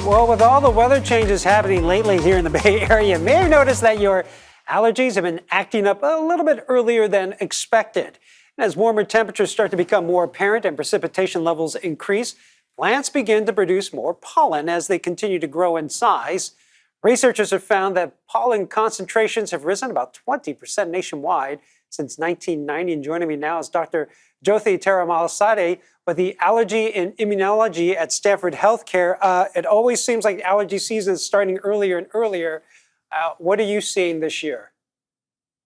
Well, with all the weather changes happening lately here in the Bay Area, you may have noticed that your allergies have been acting up a little bit earlier than expected. And as warmer temperatures start to become more apparent and precipitation levels increase, plants begin to produce more pollen as they continue to grow in size. Researchers have found that pollen concentrations have risen about 20% nationwide since 1990. And joining me now is Dr. Jyothi Tirumalasetty with the Allergy Immunology at Stanford Health Care. It always seems like allergy season is starting earlier and earlier. What are you seeing this year?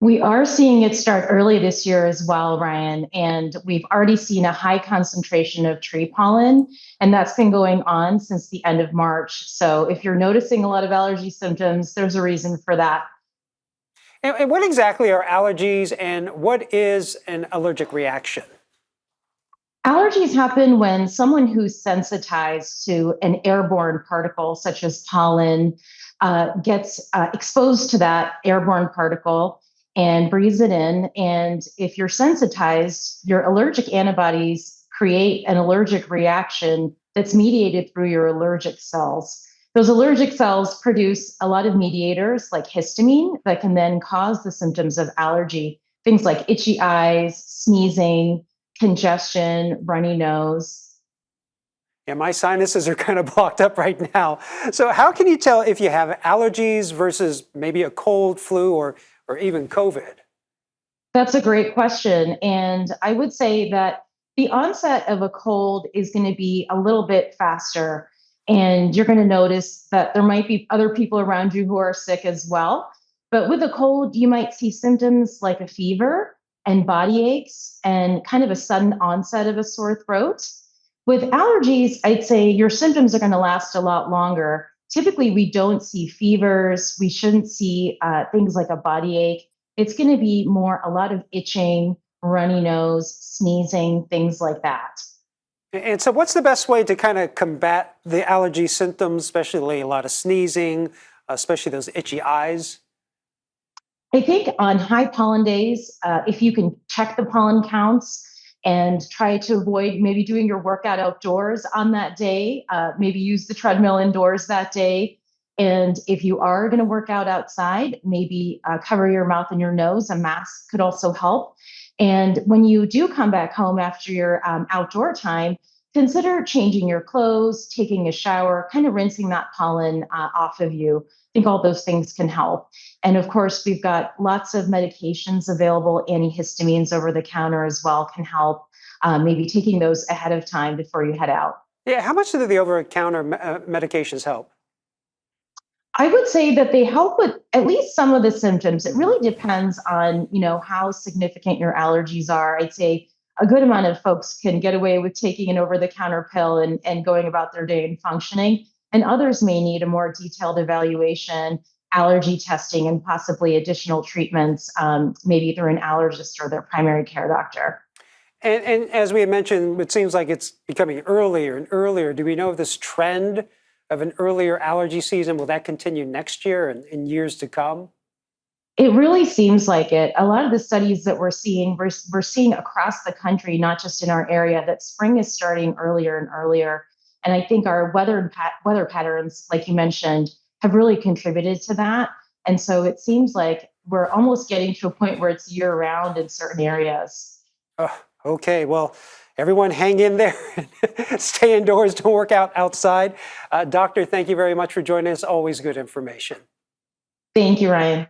We are seeing it start early this year as well, Ryan, and we've already seen a high concentration of tree pollen, and that's been going on since the end of March. So if you're noticing a lot of allergy symptoms, there's a reason for that. And what exactly are allergies, and what is an allergic reaction? Allergies happen when someone who's sensitized to an airborne particle, such as pollen, gets exposed to that airborne particle and breathes it in. And if you're sensitized, your allergic antibodies create an allergic reaction that's mediated through your allergic cells. Those allergic cells produce a lot of mediators like histamine that can then cause the symptoms of allergy, things like itchy eyes, sneezing, congestion, runny nose. Yeah, my sinuses are kind of blocked up right now. So how can you tell if you have allergies versus maybe a cold, flu, or even COVID? That's a great question. And I would say that the onset of a cold is going to be a little bit faster. And you're going to notice that there might be other people around you who are sick as well. But with a cold, you might see symptoms like a fever and body aches and kind of a sudden onset of a sore throat. With allergies, I'd say your symptoms are going to last a lot longer. Typically, we don't see fevers. We shouldn't see things like a body ache. It's going to be more a lot of itching, runny nose, sneezing, things like that. And so what's the best way to kind of combat the allergy symptoms, especially a lot of sneezing, especially those itchy eyes? I think on high pollen days, if you can check the pollen counts and try to avoid maybe doing your workout outdoors on that day, maybe use the treadmill indoors that day. And if you are going to work out outside, maybe cover your mouth and your nose. A mask could also help. And when you do come back home after your outdoor time, consider changing your clothes, taking a shower, kind of rinsing that pollen off of you. I think all those things can help. And of course, we've got lots of medications available. Antihistamines over the counter as well can help. Maybe taking those ahead of time before you head out. Yeah, how much do the over-the-counter medications help? I would say that they help with at least some of the symptoms. It really depends on, how significant your allergies are. I'd say a good amount of folks can get away with taking an over-the-counter pill and going about their day and functioning. And others may need a more detailed evaluation, allergy testing, and possibly additional treatments, maybe through an allergist or their primary care doctor. And as we had mentioned, it seems like it's becoming earlier and earlier. Do we know if this trend of an earlier allergy season, will that continue next year and in years to come? It really seems like it. A lot of the studies that we're seeing across the country, not just in our area, that spring is starting earlier and earlier. And I think our weather patterns, like you mentioned, have really contributed to that. And so it seems like we're almost getting to a point where it's year round in certain areas. Oh, okay, well, everyone hang in there, stay indoors, don't work out outside. Doctor, thank you very much for joining us. Always good information. Thank you, Ryan.